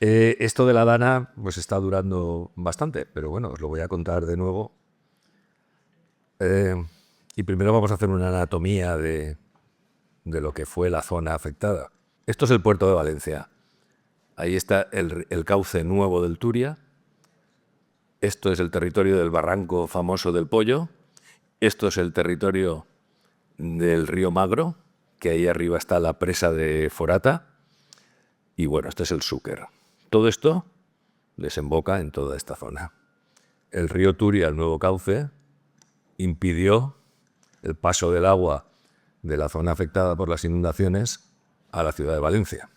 Esto de la Dana pues está durando bastante, pero bueno, os lo voy a contar de nuevo. Y primero vamos a hacer una anatomía de lo que fue la zona afectada. Esto es el puerto de Valencia. Ahí está el cauce nuevo del Turia. Esto es el territorio del barranco famoso del Pollo. Esto es el territorio del río Magro, que ahí arriba está la presa de Forata. Y bueno, este es el Xúquer. Todo esto desemboca en toda esta zona. El río Turia, el nuevo cauce, impidió el paso del agua de la zona afectada por las inundaciones a la ciudad de Valencia.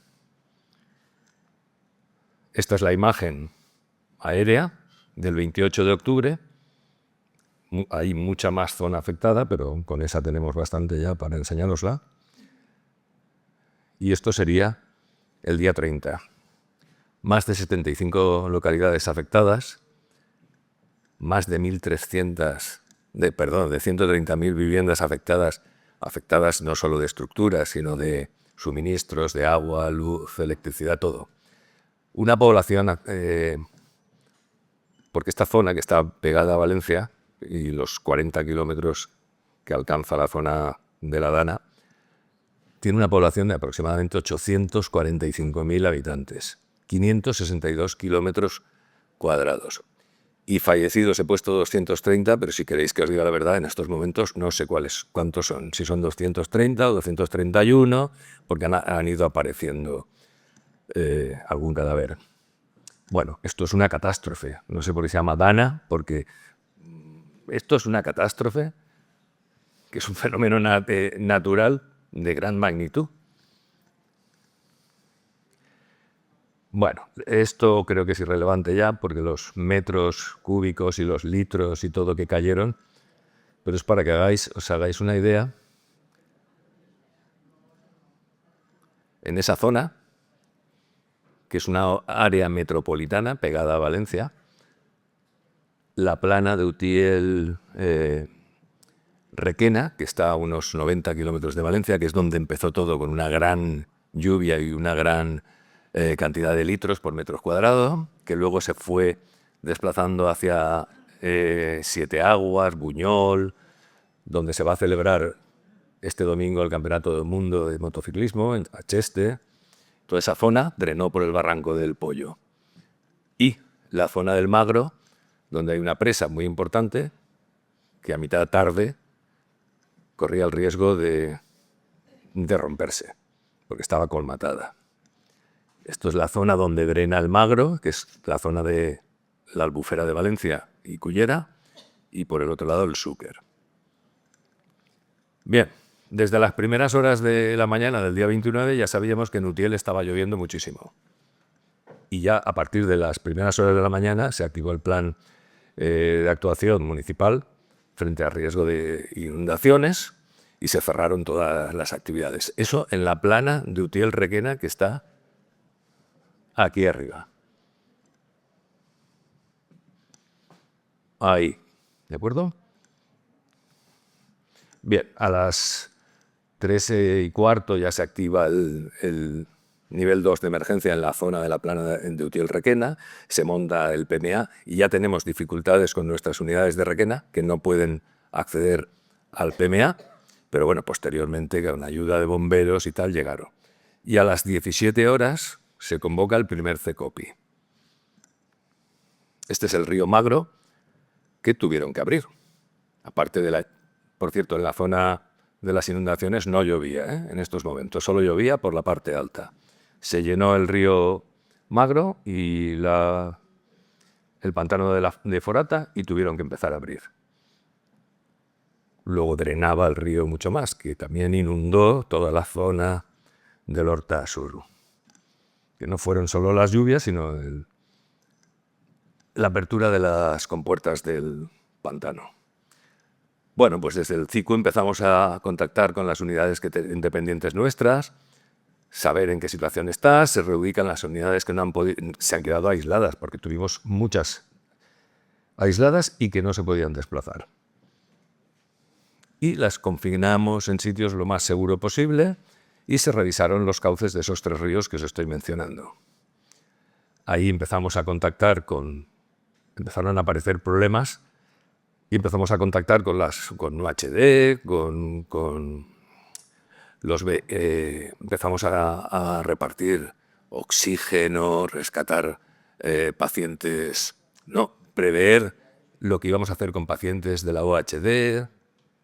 Esta es la imagen aérea del 28 de octubre. Hay mucha más zona afectada, pero con esa tenemos bastante ya para enseñárosla. Y esto sería el día 30. Más de 75 localidades afectadas, más de 130.000 viviendas afectadas no solo de estructuras, sino de suministros, de agua, luz, electricidad, todo. Una población, porque esta zona que está pegada a Valencia y los 40 kilómetros que alcanza la zona de la Dana, tiene una población de aproximadamente 845.000 habitantes, 562 kilómetros cuadrados. Y fallecidos he puesto 230, pero si queréis que os diga la verdad, en estos momentos no sé cuántos son, si son 230 o 231, porque han ido apareciendo algún cadáver. Bueno, esto es una catástrofe. No sé por qué se llama Dana, porque esto es una catástrofe, que es un fenómeno natural de gran magnitud. Bueno, esto creo que es irrelevante ya, porque los metros cúbicos y los litros y todo que cayeron, pero es para que os hagáis una idea. En esa zona, que es una área metropolitana pegada a Valencia, la plana de Utiel Requena, que está a unos 90 kilómetros de Valencia, que es donde empezó todo con una gran lluvia y una gran cantidad de litros por metro cuadrado, que luego se fue desplazando hacia Siete Aguas, Buñol, donde se va a celebrar este domingo el Campeonato del Mundo de Motociclismo, en Cheste. Toda esa zona drenó por el Barranco del Pollo. Y la zona del Magro, donde hay una presa muy importante, que a mitad tarde corría el riesgo de romperse, porque estaba colmatada. Esto es la zona donde drena el Magro, que es la zona de la Albufera de Valencia y Cullera, y por el otro lado el Xúquer. Bien, desde las primeras horas de la mañana del día 29 ya sabíamos que en Utiel estaba lloviendo muchísimo. Y ya a partir de las primeras horas de la mañana se activó el plan de actuación municipal frente a riesgo de inundaciones y se cerraron todas las actividades. Eso en la plana de Utiel Requena, que está aquí arriba. Ahí, ¿de acuerdo? Bien, a las 13:15 ya se activa el nivel 2 de emergencia en la zona de la plana de Utiel Requena, se monta el PMA y ya tenemos dificultades con nuestras unidades de Requena que no pueden acceder al PMA, pero bueno, posteriormente con ayuda de bomberos y tal llegaron. Y a las 17 horas se convoca el primer CECOPI. Este es el río Magro que tuvieron que abrir. Aparte de por cierto, en la zona de las inundaciones no llovía en estos momentos, solo llovía por la parte alta. Se llenó el río Magro y el pantano de Forata y tuvieron que empezar a abrir. Luego drenaba el río mucho más, que también inundó toda la zona del Horta Sur. Que no fueron solo las lluvias, sino la apertura de las compuertas del pantano. Bueno, pues desde el CICU empezamos a contactar con las unidades independientes nuestras, saber en qué situación está, se reubican las unidades que no han se han quedado aisladas, porque tuvimos muchas aisladas y que no se podían desplazar. Y las confinamos en sitios lo más seguro posible y se revisaron los cauces de esos 3 ríos que os estoy mencionando. Ahí empezamos a contactar empezaron a aparecer problemas y empezamos a contactar con UHD, empezamos a repartir oxígeno, rescatar pacientes, prever lo que íbamos a hacer con pacientes de la UHD,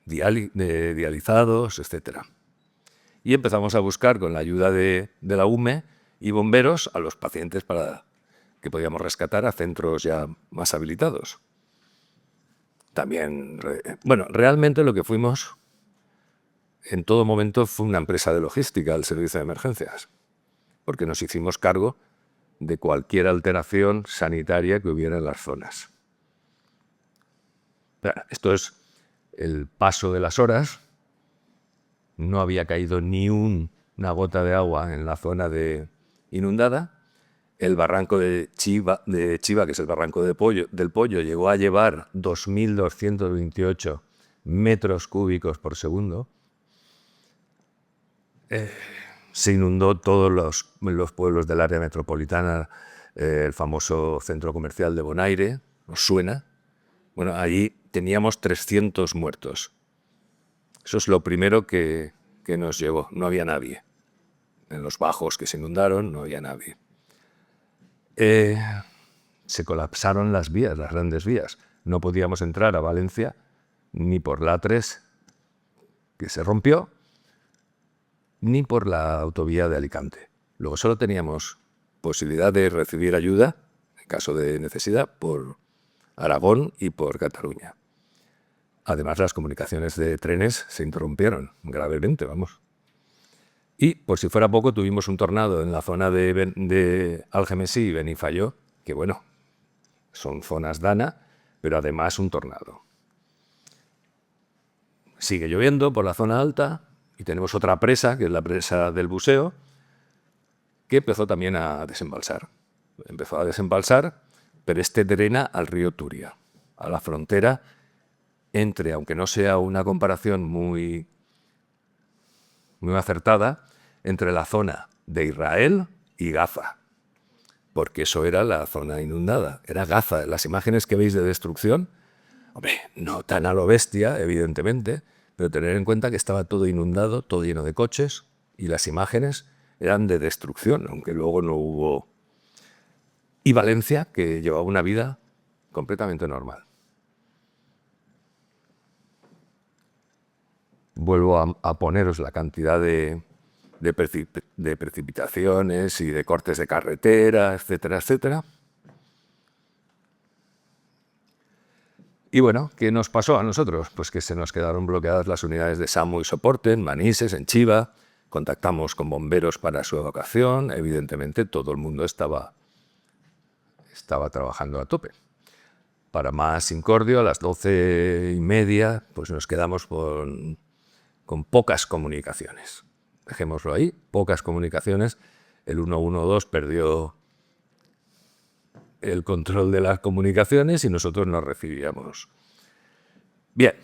dializados, etc. Y empezamos a buscar, con la ayuda de la UME y bomberos, a los pacientes que podíamos rescatar a centros ya más habilitados. También, realmente lo que fuimos en todo momento fue una empresa de logística al servicio de emergencias, porque nos hicimos cargo de cualquier alteración sanitaria que hubiera en las zonas. Esto es el paso de las horas. No había caído ni una gota de agua en la zona inundada. El barranco de Chiva, que es el barranco del Pollo, llegó a llevar 2.228 metros cúbicos por segundo. Se inundó todos los pueblos del área metropolitana, el famoso centro comercial de Bonaire, ¿os suena? Bueno, allí teníamos 300 muertos. Eso es lo primero que nos llegó. No había nadie. En los bajos que se inundaron no había nadie. Se colapsaron las vías, las grandes vías. No podíamos entrar a Valencia ni por la A3, que se rompió, ni por la autovía de Alicante. Luego solo teníamos posibilidad de recibir ayuda, en caso de necesidad, por Aragón y por Cataluña. Además, las comunicaciones de trenes se interrumpieron gravemente, Y, por si fuera poco, tuvimos un tornado en la zona de Algemesí y Benifayó, que son zonas DANA, pero además un tornado. Sigue lloviendo por la zona alta y tenemos otra presa, que es la presa del Buceo, que empezó también a desembalsar. Empezó a desembalsar, pero drena al río Turia, a la frontera entre, aunque no sea una comparación muy acertada, entre la zona de Israel y Gaza, porque eso era la zona inundada, era Gaza. Las imágenes que veis de destrucción, no tan a lo bestia, evidentemente, pero tener en cuenta que estaba todo inundado, todo lleno de coches, y las imágenes eran de destrucción, aunque luego no hubo. Y Valencia, que llevaba una vida completamente normal. Vuelvo a poneros la cantidad de precipitaciones y de cortes de carretera, etcétera, etcétera. Y bueno, ¿qué nos pasó a nosotros? Pues que se nos quedaron bloqueadas las unidades de SAMU y soporte en Manises, en Chiva. Contactamos con bomberos para su evacuación. Evidentemente, todo el mundo estaba trabajando a tope. Para más incordio, a las 12:30, pues nos quedamos con pocas comunicaciones. Dejémoslo ahí, pocas comunicaciones. El 112 perdió el control de las comunicaciones y nosotros no recibíamos. Bien,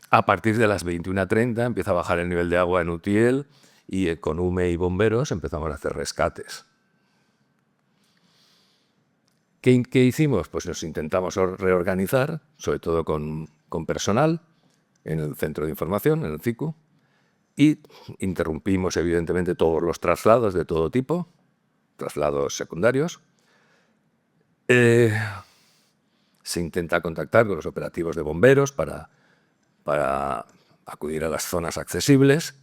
a partir de las 21:30 empieza a bajar el nivel de agua en Utiel y con UME y bomberos empezamos a hacer rescates. ¿Qué hicimos? Pues nos intentamos reorganizar, sobre todo con personal, en el centro de información, en el CICU, y interrumpimos evidentemente todos los traslados de todo tipo, traslados secundarios. Se intenta contactar con los operativos de bomberos para acudir a las zonas accesibles.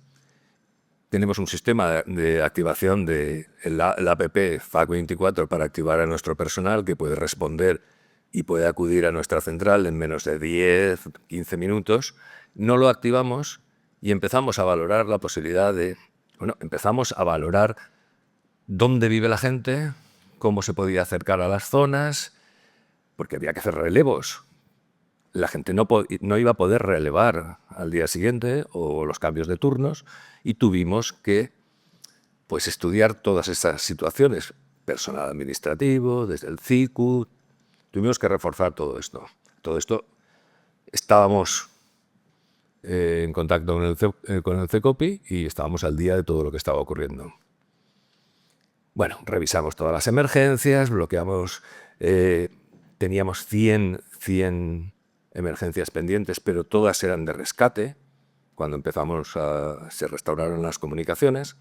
Tenemos un sistema de activación de la app FAC24 para activar a nuestro personal, que puede responder y puede acudir a nuestra central en menos de 10, 15 minutos. No lo activamos y empezamos a valorar la posibilidad empezamos a valorar dónde vive la gente, cómo se podía acercar a las zonas, porque había que hacer relevos. La gente no iba a poder relevar al día siguiente o los cambios de turnos, y tuvimos que estudiar todas estas situaciones. Personal administrativo, desde el CICU, tuvimos que reforzar todo esto. Todo esto estábamos en contacto con el CECOPI y estábamos al día de todo lo que estaba ocurriendo. Bueno, revisamos todas las emergencias, bloqueamos, teníamos 100 emergencias pendientes, pero todas eran de rescate. Cuando empezamos se restauraron las comunicaciones.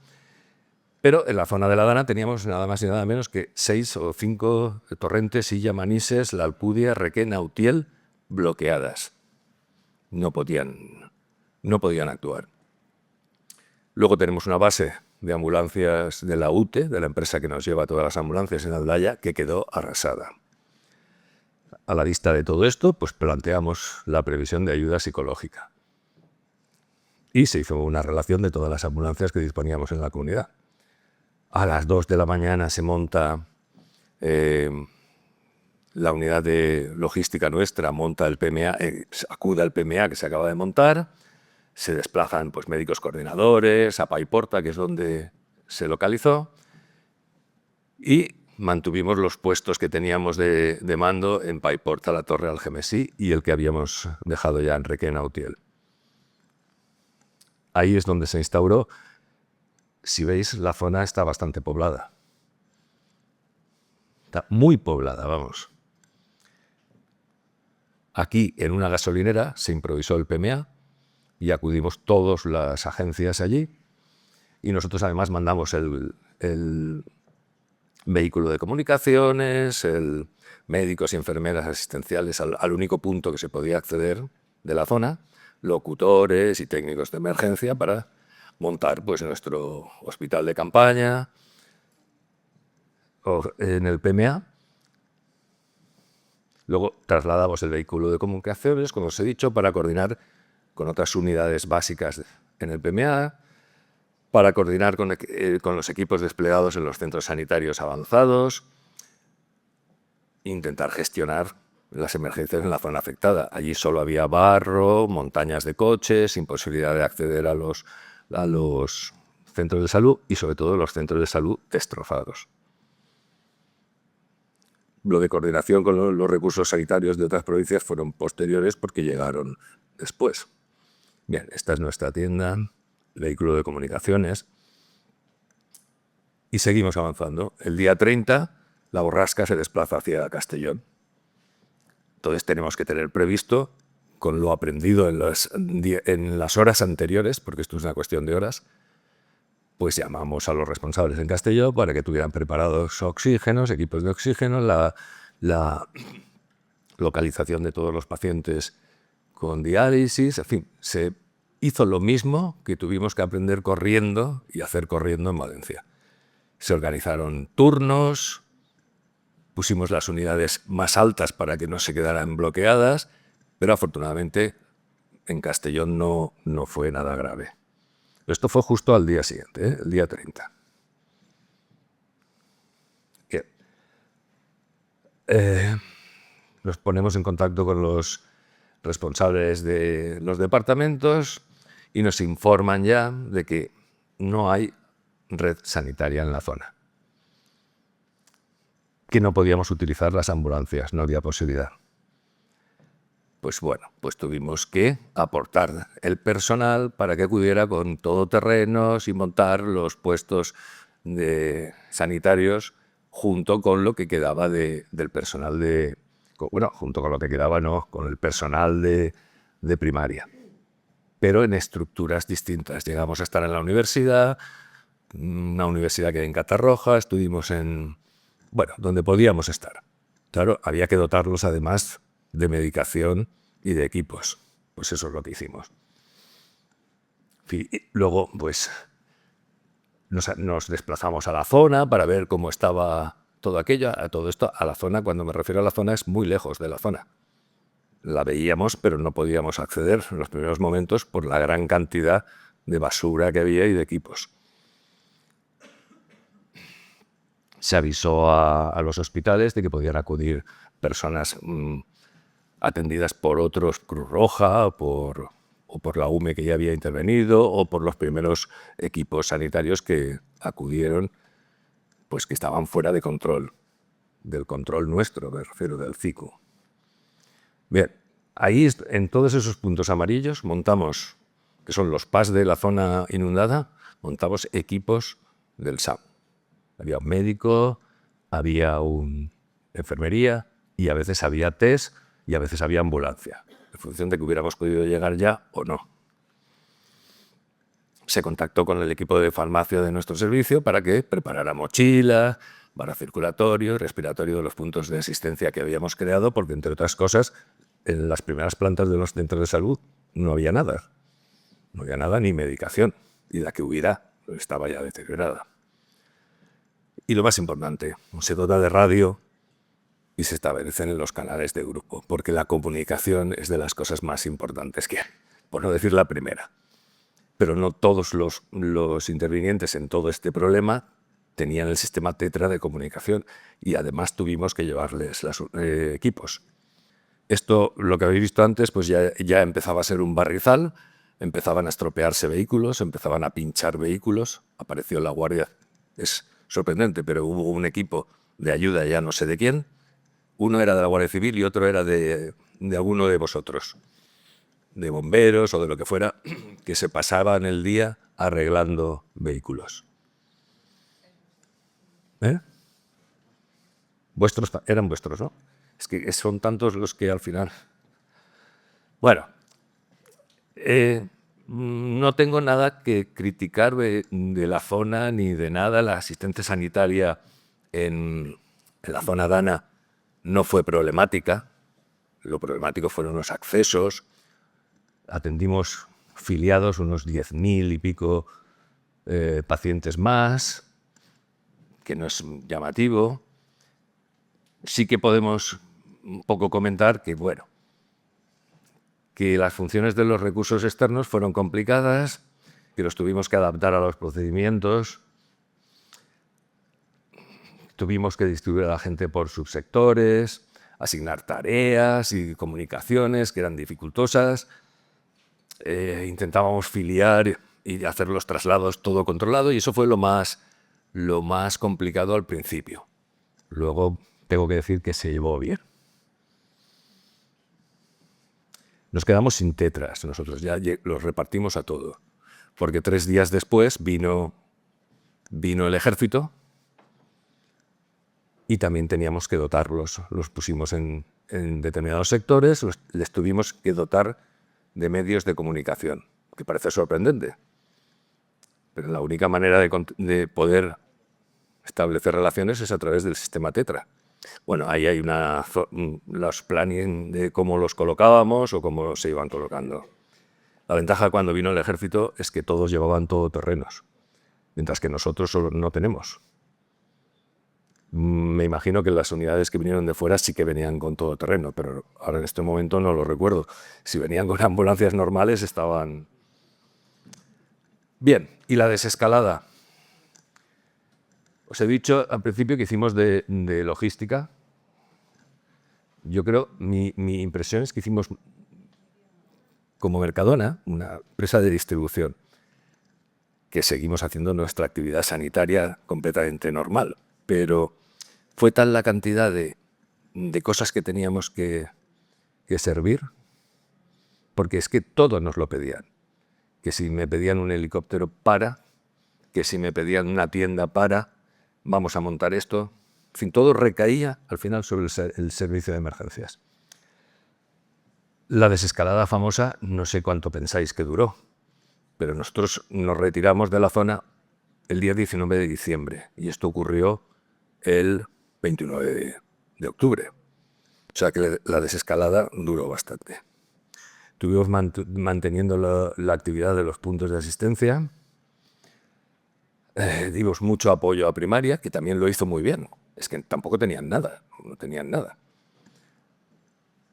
Pero en la zona de la Dana teníamos nada más y nada menos que 6 o 5 Torrentes, Illa, Manises, La Alpudia, Requena, Utiel bloqueadas. No podían actuar. Luego tenemos una base de ambulancias de la UTE, de la empresa que nos lleva todas las ambulancias en Aldaya, que quedó arrasada. A la vista de todo esto, pues planteamos la previsión de ayuda psicológica. Y se hizo una relación de todas las ambulancias que disponíamos en la comunidad. A las 2 de la mañana se monta la unidad de logística nuestra, monta el PMA, acude al PMA que se acaba de montar, se desplazan pues, médicos coordinadores a Paiporta, que es donde se localizó, y mantuvimos los puestos que teníamos de mando en Paiporta, la Torre Algemesí, y el que habíamos dejado ya en Requena, Utiel. Ahí es donde se instauró. Si veis, la zona está bastante poblada. Está muy poblada, vamos. Aquí, en una gasolinera, se improvisó el PMA y acudimos todas las agencias allí. Y nosotros, además, mandamos el vehículo de comunicaciones, médicos y enfermeras asistenciales al único punto que se podía acceder de la zona, locutores y técnicos de emergencia para montar pues, nuestro hospital de campaña en el PMA. Luego trasladamos el vehículo de comunicaciones, como os he dicho, para coordinar con otras unidades básicas en el PMA, para coordinar con los equipos desplegados en los centros sanitarios avanzados, intentar gestionar las emergencias en la zona afectada. Allí solo había barro, montañas de coches, imposibilidad de acceder a los centros de salud y sobre todo los centros de salud destrozados. Lo de coordinación con los recursos sanitarios de otras provincias fueron posteriores porque llegaron después. Bien, esta es nuestra tienda, vehículo de comunicaciones. Y seguimos avanzando. El día 30, la borrasca se desplaza hacia Castellón. Entonces tenemos que tener previsto, con lo aprendido en las horas anteriores, porque esto es una cuestión de horas, pues llamamos a los responsables en Castellón para que tuvieran preparados oxígenos, equipos de oxígeno, la localización de todos los pacientes con diálisis, en fin, se hizo lo mismo que tuvimos que aprender corriendo y hacer corriendo en Valencia. Se organizaron turnos, pusimos las unidades más altas para que no se quedaran bloqueadas, pero afortunadamente en Castellón no fue nada grave. Esto fue justo al día siguiente, el día 30. Bien. Nos ponemos en contacto con los responsables de los departamentos y nos informan ya de que no hay red sanitaria en la zona, que no podíamos utilizar las ambulancias, no había posibilidad. Pues bueno, pues tuvimos que aportar el personal para que acudiera con todoterrenos y montar los puestos sanitarios junto con lo que quedaba del personal junto con lo que quedaba, no, con el personal de primaria, pero en estructuras distintas. Llegamos a estar en la universidad, una universidad que hay en Catarroja, estuvimos donde podíamos estar. Claro, había que dotarlos además de medicación y de equipos. Pues eso es lo que hicimos. Y luego, pues, nos desplazamos a la zona para ver cómo estaba todo aquello. A todo esto, a la zona, cuando me refiero a la zona, es muy lejos de la zona. La veíamos, pero no podíamos acceder en los primeros momentos por la gran cantidad de basura que había y de equipos. Se avisó a los hospitales de que podían acudir personas atendidas por otros, Cruz Roja o por la UME que ya había intervenido o por los primeros equipos sanitarios que acudieron, pues que estaban fuera de control, del control nuestro, me refiero, del CICU. Bien, ahí en todos esos puntos amarillos montamos, que son los PAS de la zona inundada, montamos equipos del SAM. Había un médico, había una enfermería y a veces había test y a veces había ambulancia, en función de que hubiéramos podido llegar ya o no. Se contactó con el equipo de farmacia de nuestro servicio para que preparara mochila, circulatorio y respiratorio de los puntos de asistencia que habíamos creado, porque, entre otras cosas, en las primeras plantas de los centros de salud no había nada. No había nada ni medicación. Y la que hubiera estaba ya deteriorada. Y lo más importante, se dota de radio y se establecen en los canales de grupo, porque la comunicación es de las cosas más importantes que hay, por no decir la primera. Pero no todos los intervinientes en todo este problema tenían el sistema Tetra de comunicación y además tuvimos que llevarles los equipos. Esto, lo que habéis visto antes, pues ya empezaba a ser un barrizal, empezaban a estropearse vehículos, empezaban a pinchar vehículos, apareció la guardia. Es sorprendente, pero hubo un equipo de ayuda, ya no sé de quién. Uno era de la Guardia Civil y otro era de alguno de vosotros, de bomberos o de lo que fuera, que se pasaban el día arreglando vehículos. Eran vuestros, ¿no? Es que son tantos los que al final... Bueno, no tengo nada que criticar de la zona ni de nada. La asistente sanitaria en la zona Dana no fue problemática. Lo problemático fueron los accesos. Atendimos filiados unos 10.000 y pico pacientes más, que no es llamativo. Sí que podemos un poco comentar que, bueno, que las funciones de los recursos externos fueron complicadas, que los tuvimos que adaptar a los procedimientos, tuvimos que distribuir a la gente por subsectores, asignar tareas y comunicaciones que eran dificultosas. Intentábamos filiar y hacer los traslados todo controlado y eso fue lo más complicado al principio. Luego tengo que decir que se llevó bien. Nos quedamos sin tetras nosotros, ya los repartimos a todo, porque 3 días después vino el ejército y también teníamos que dotarlos. Los pusimos en determinados sectores, les tuvimos que dotar de medios de comunicación, que parece sorprendente, pero la única manera de poder establecer relaciones es a través del sistema Tetra. Bueno, ahí hay los planning de cómo los colocábamos o cómo se iban colocando. La ventaja cuando vino el ejército es que todos llevaban todoterrenos, mientras que nosotros solo no tenemos. Me imagino que las unidades que vinieron de fuera sí que venían con todoterreno, pero ahora en este momento no lo recuerdo. Si venían con ambulancias normales estaban... Bien, y la desescalada. Os he dicho al principio que hicimos de logística. Yo creo, mi impresión es que hicimos como Mercadona, una empresa de distribución, que seguimos haciendo nuestra actividad sanitaria completamente normal, pero fue tal la cantidad de cosas que teníamos que servir, porque es que todo nos lo pedían. Que si me pedían un helicóptero que si me pedían una tienda vamos a montar esto. En fin, todo recaía al final sobre el servicio de emergencias. La desescalada famosa, no sé cuánto pensáis que duró, pero nosotros nos retiramos de la zona el día 19 de diciembre y esto ocurrió el 29 de octubre. O sea que la desescalada duró bastante. Estuvimos manteniendo la actividad de los puntos de asistencia. Dimos mucho apoyo a primaria, que también lo hizo muy bien. Es que tampoco tenían nada, no tenían nada.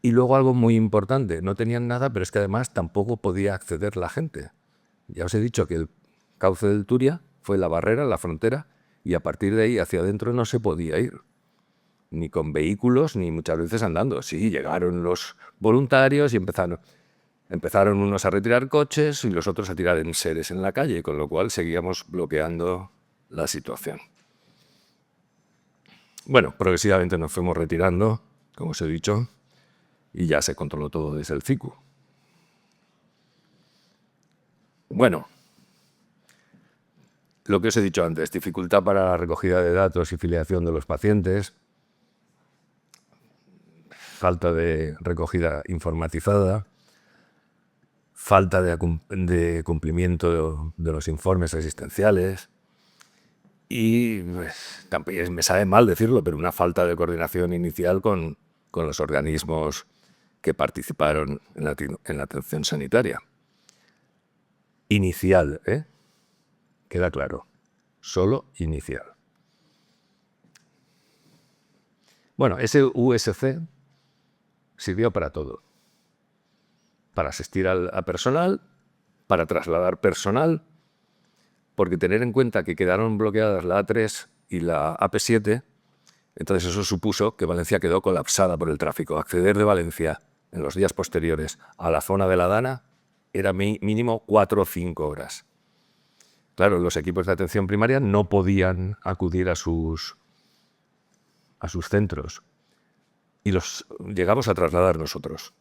Y luego algo muy importante, no tenían nada, pero es que además tampoco podía acceder la gente. Ya os he dicho que el cauce del Turia fue la barrera, la frontera, y a partir de ahí hacia adentro no se podía ir. Ni con vehículos, ni muchas veces andando. Sí, llegaron los voluntarios y empezaron unos a retirar coches y los otros a tirar enseres en la calle, con lo cual seguíamos bloqueando la situación. Bueno, progresivamente nos fuimos retirando, como os he dicho, y ya se controló todo desde el CICU. Bueno, Lo que os he dicho antes, dificultad para la recogida de datos y filiación de los pacientes, falta de recogida informatizada, falta de cumplimiento de los informes asistenciales y pues, me sabe mal decirlo, pero una falta de coordinación inicial con los organismos que participaron en la atención sanitaria. Inicial, ¿eh? Queda claro, solo inicial. Bueno, ese USC sirvió para todo. Para asistir a personal, para trasladar personal, porque tener en cuenta que quedaron bloqueadas la A3 y la AP7, entonces eso supuso que Valencia quedó colapsada por el tráfico. Acceder de Valencia en los días posteriores a la zona de la Dana era mínimo 4 o 5 horas. Claro, los equipos de atención primaria no podían acudir a sus centros y los llegamos a trasladar nosotros,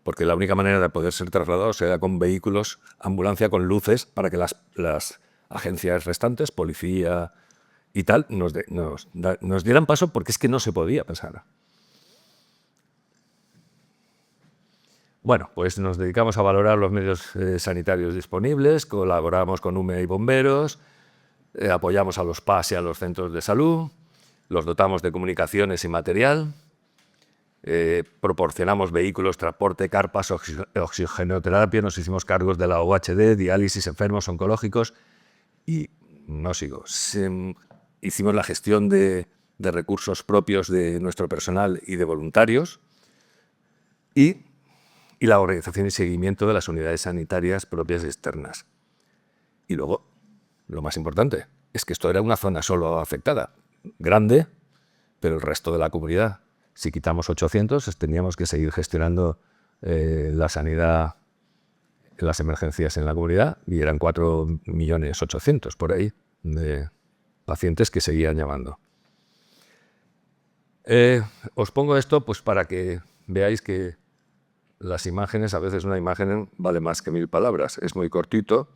porque la única manera de poder ser trasladados era con vehículos, ambulancia con luces, para que las agencias restantes, policía y tal, nos dieran paso, porque es que no se podía pasar. Bueno, pues nos dedicamos a valorar los medios sanitarios disponibles, colaboramos con UME y bomberos, apoyamos a los PAS y a los centros de salud, los dotamos de comunicaciones y material, proporcionamos vehículos, transporte, carpas, oxigenoterapia, nos hicimos cargos de la OHD, diálisis, enfermos oncológicos y no sigo. Hicimos la gestión de recursos propios de nuestro personal y de voluntarios y la organización y seguimiento de las unidades sanitarias propias y externas. Y luego, lo más importante, es que esto era una zona solo afectada, grande, pero el resto de la comunidad. Si quitamos 800, teníamos que seguir gestionando la sanidad, las emergencias en la comunidad, y eran 4.800.000 por ahí de pacientes que seguían llamando. Os pongo esto pues para que veáis que las imágenes, a veces una imagen vale más que 1000 palabras. Es muy cortito.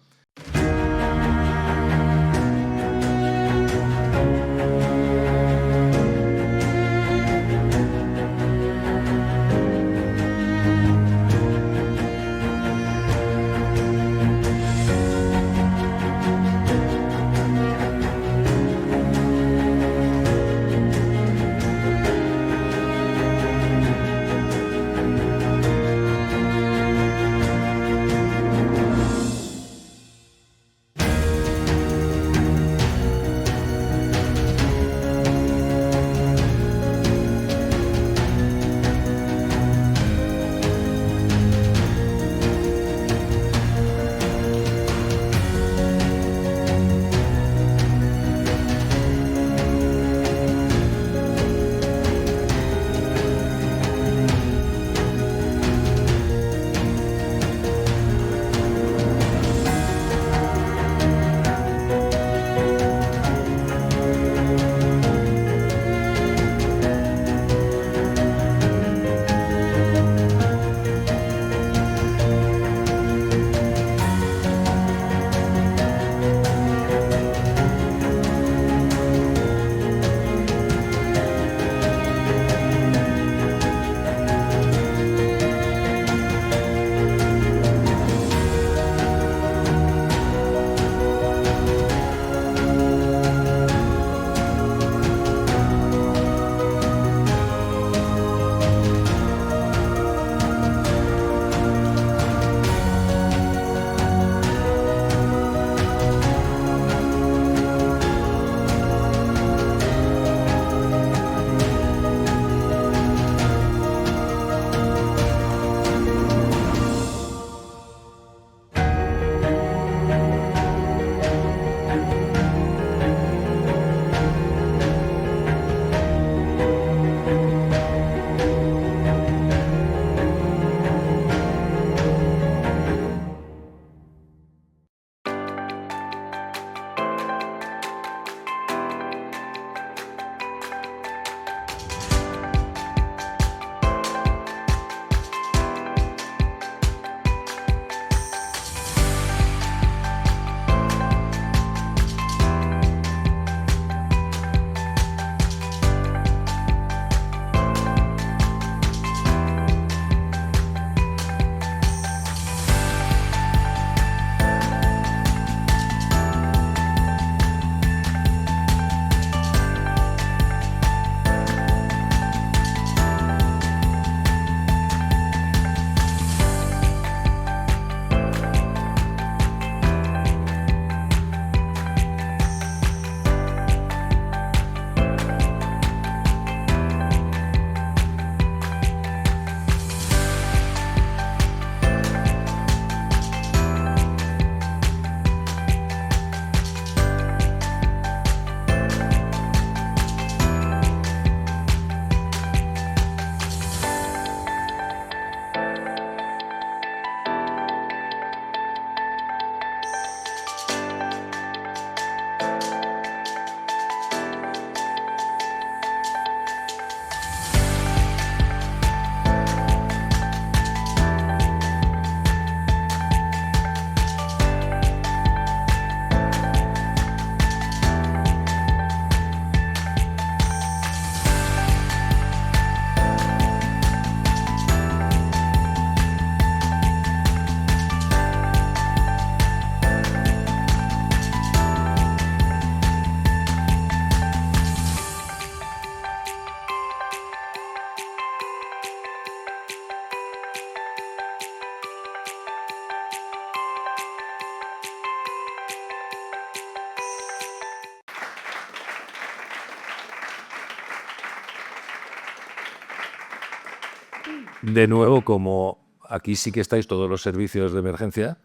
de nuevo, como aquí sí que estáis todos los servicios de emergencia,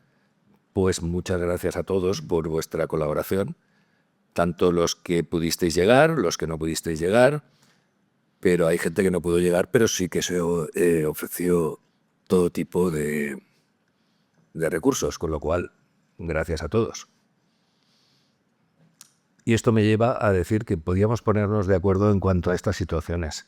pues muchas gracias a todos por vuestra colaboración, tanto los que pudisteis llegar, los que no pudisteis llegar, pero hay gente que no pudo llegar, pero sí que se ofreció todo tipo de recursos, con lo cual, gracias a todos. Y esto me lleva a decir que podíamos ponernos de acuerdo en cuanto a estas situaciones.